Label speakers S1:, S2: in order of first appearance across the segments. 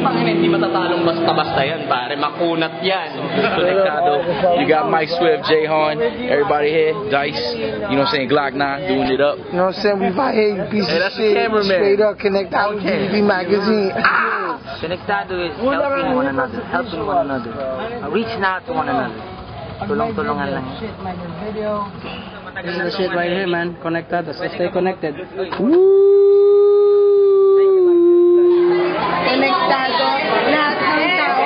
S1: Tangina, hindi matatalong basta-basta yan, pare. Makunat yan. Konektado.
S2: You got Mike Swift, Jay Horn, everybody here, Dice, you know what I'm saying, Glock 9, doing it up.
S3: You know what I'm saying? We right here, you piece of shit. Straight up, Konektado DVD magazine.
S4: Konektado is helping one another. Reaching out to one another. Tulong-tulungan lang.
S5: This is the shit right here, man. Konektado. So stay connected.
S6: Konektado. Lahat ng tao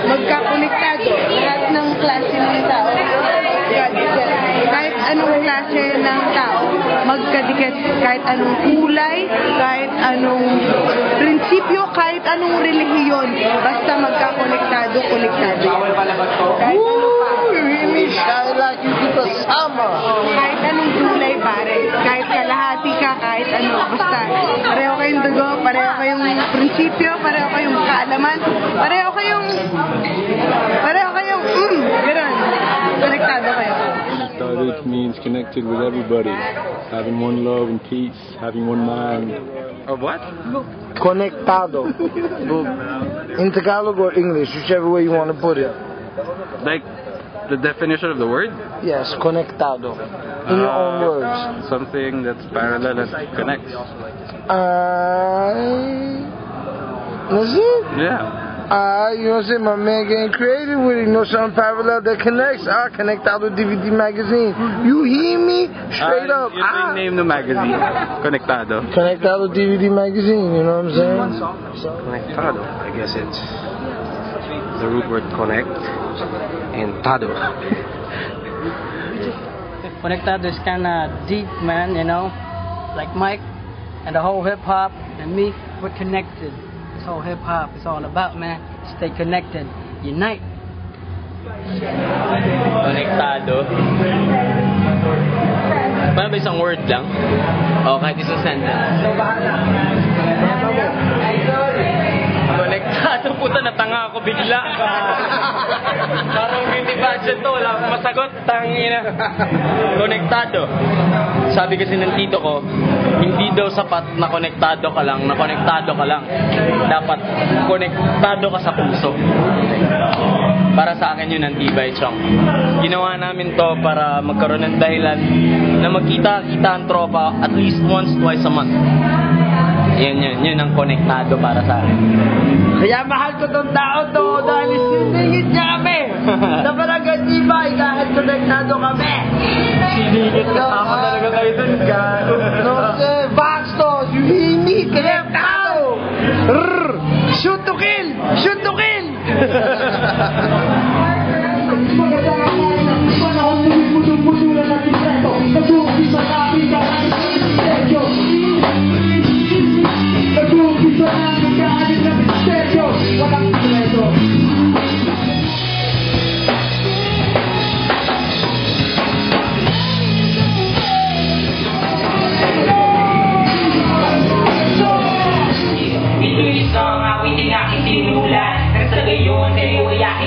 S6: magkakonektado. Lahat ng klase ng tao magkadikit. Kahit anong klase ng tao magkadikit. Kahit anong kulay, kahit anong prinsipyo, kahit anong relihiyon. Basta magkakonektado, konektado. Kahit anong kahit anong kulay, pare. Kahit kalahati ka, kahit ano. Basta, pareho kayong dugo, pareho kayong prinsipyo, pareho kayong kaalaman, pareho kayong, gano'n. Konektado kayo.
S7: Konektado means connected with everybody. Having one love and peace, having one mind.
S1: Or what?
S3: Konektado. In Tagalog or English, whichever way you want to put it.
S1: Like, the definition of the word?
S3: Yes, konektado. In your own words.
S1: Something that's parallel and connects.
S3: That's it?
S1: Yeah.
S3: You know what I'm saying? My man getting creative with it. You know something parallel that connects. Konektado DVD magazine. You hear me? Straight up.
S1: Yun yung name ng magazine. Konektado.
S3: Konektado DVD magazine. You know what I'm saying?
S8: Konektado. I guess it's the root word connect and tado.
S5: Konektado is kind of deep, man, you know? Like Mike and the whole hip-hop and me, we're connected. This whole hip-hop is all about, man. Stay connected. Unite.
S1: Konektado. Paano ba isang word lang? O kahit isang sentence? Konektado, puta, natanga ako bigla. Parang hindi budget to, wala akong masagot, tangina. Konektado. Sabi kasi ng tito ko, hindi daw sapat na konektado ka lang, Dapat konektado ka sa puso. Para sa akin yun ang tibay, Chong. Ginawa namin to para magkaroon ng dahilan na magkita-kita ang tropa at least once, twice a month. Yun ang konektado para sa akin.
S4: Kaya mahal ko tong tao to dahil sinigit niya kami. Sa barangay Tibay kahit konektado kami.
S1: Sinigit kasama talaga kayo dun, gano.
S3: No, sir. Baxter, you hear me? Konektado.
S4: Shoot to kill! Shoot to kill!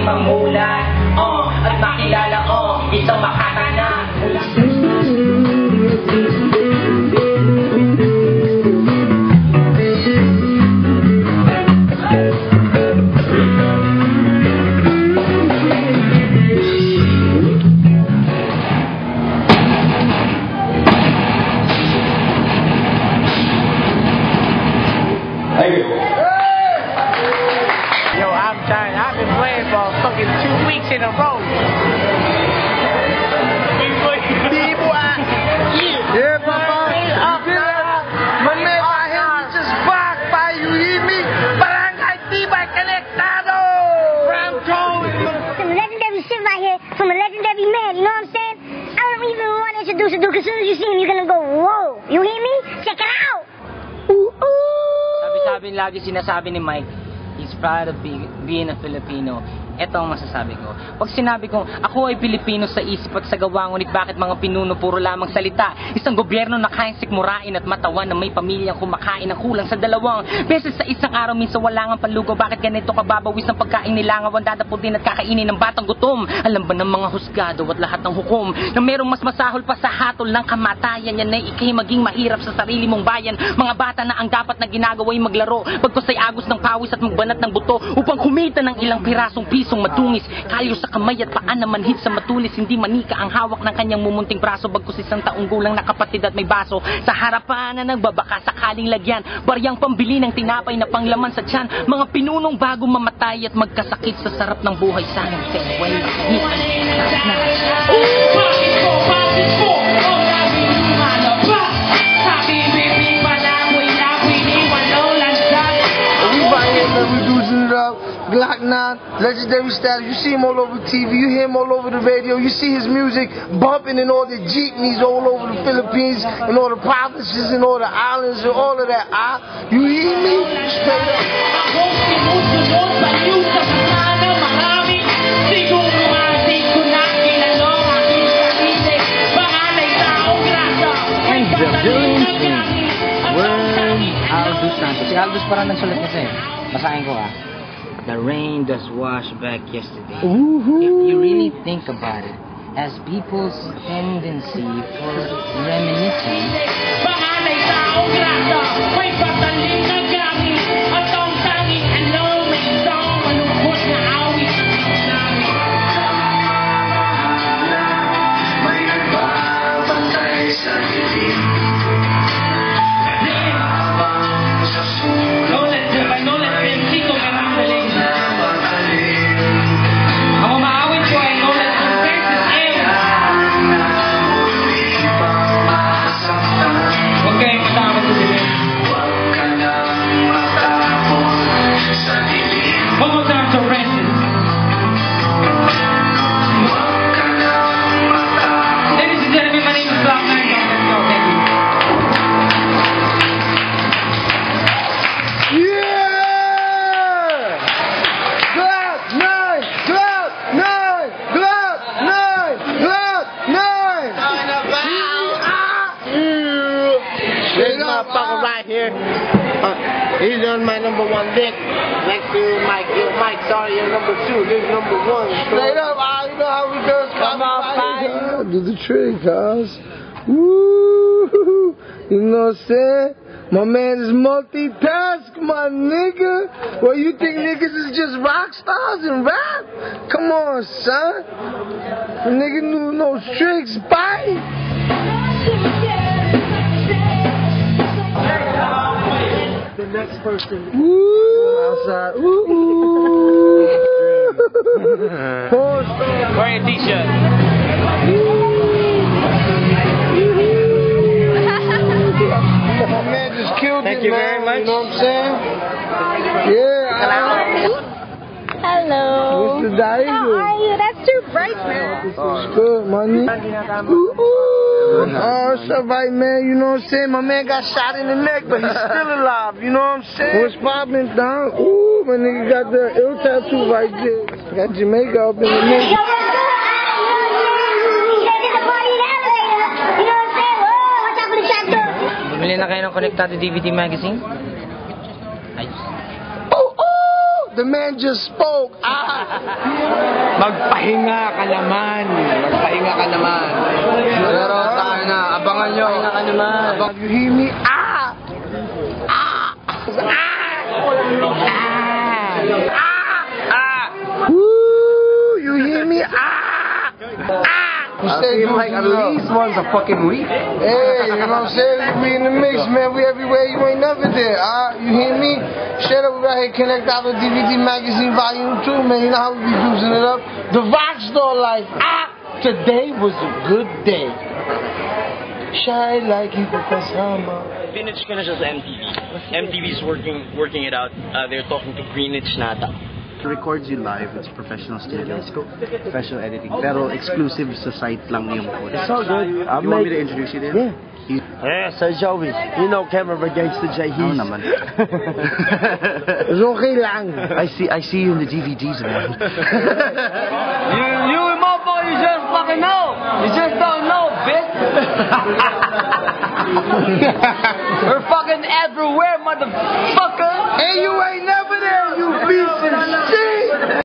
S9: Mamulan, at makilala ko isang makatanan.
S4: I've been playing for fucking 2 weeks in a row.
S3: Yeah, Papa. My man right here is just blocked by, you hear me? Barangay Tibay Konektado.
S10: Some legendary shit right here from a legendary man, you know what I'm saying? I don't even want to introduce you, because as soon as you see him, you're gonna go, whoa. You hear me? Check it out.
S4: Sabi lagi sinasabi ni Mike, he's proud of being a Filipino.
S11: Ito ang masasabi ko. Pag sinabi kong ako ay Pilipino sa isip at sa gawa, ngunit bakit mga pinuno puro lamang salita? Isang gobyerno na kayang sikmurain at matawan na may pamilyang kumakain ng kulang sa 2 beses sa isang araw, minsan wala ngang panlugaw. Bakit ganito kababawis ang pagkain nilangaw, ang dadaputin at kakainin ng batang gutom? Alam ba ng mga husgado at lahat ng hukom na merong mas masahol pa sa hatol ng kamatayan? Yan ay ikay maging mahirap sa sarili mong bayan. Mga bata na ang dapat na ginagawa ay maglaro, pagkos ay agos ng pawis at magbanat ng buto upang kumita ng ilang pirasong pisong matungis. Kalyo sa kamay at paan na manhid sa matulis. Hindi manika ang hawak ng kanyang mumunting braso, bagkos isang taong gulang na kapatid at may baso sa harapan na nagbabaka sakaling lagyan. Baryang pambili ng tinapay na panglaman sa tiyan. Mga pinunong bago mamatay at magkasakit sa sarap ng buhay. Sanang farewell.
S3: Glock 9, legendary status. You see him all over TV, you hear him all over the radio, you see his music bumping in all the jeepneys all over the Philippines, in all the provinces, in all the islands, and all of that. You hear me? Straight
S11: up. And the villain king, Aldous Santos. Si Aldous parang nagsulat nito eh. Basahin ko The rain does wash back yesterday. If you really think about it, as people's tendency for reminiscing.
S3: He's on my number 1 dick. Next to Mike. Yo, Mike, sorry, you're number 2. This is number 1. Straight up, you know how we do it. Come on, fight. Do the trick, cuz. Woo! You know what I'm saying? My man is multitask, my nigga. Well, you think niggas is just rock stars and rap? Come on, son. The nigga knew no tricks, bye.
S4: The next person.
S3: Outside.
S1: Wearing a t-shirt.
S3: My man just killed
S1: Thank
S3: it,
S1: you
S3: man.
S1: very much.
S3: You know what I'm saying? Yeah.
S12: Hello.
S3: What's the diet?
S12: How are you? That's too bright, man.
S3: It's good, money. Oh, it's alright, man. You know what I'm saying? My man got shot in the neck, but he's still alive. You know what I'm saying? What's poppin', dog? Ooh, my nigga got the ill tattoo right there. Got Jamaica up in the mix.
S11: Bumili na kayo ng Konektado DVD magazine? Ayos.
S3: The man just spoke.
S4: Magpahinga ka naman. Magpahinga ka naman. Pero tayo na, abangan nyo.
S11: Magpahinga ka naman.
S3: You hear me? Woo! You hear me?
S4: I seem like at least once a fucking week.
S3: Hey, you know what I'm saying? We in the mix, man. We everywhere. You ain't never there. You hear me? Shut up, we right here. Konektado DVD Magazine Volume 2, man. You know how we be using it up. The Rockstar Life. Today was a good day. Shine like you kasama.
S1: Vintage ka na siya sa MTV. MTV's working it out. They're talking to Greenwich Nata.
S13: records you live. It's professional studio, professional editing. Pero exclusive sa site lang yung footage.
S3: It's all good.
S13: You want me to introduce you to him?
S3: Yeah. Yeah, so Joey, you know Camera Gangster J.
S13: Oo naman.
S3: It's okay lang.
S13: I see you in the DVDs, man.
S1: You motherfucker, you just fucking know. You just don't know, bitch. We're fucking everywhere, motherfucker.
S3: And you ain't never there, you piece of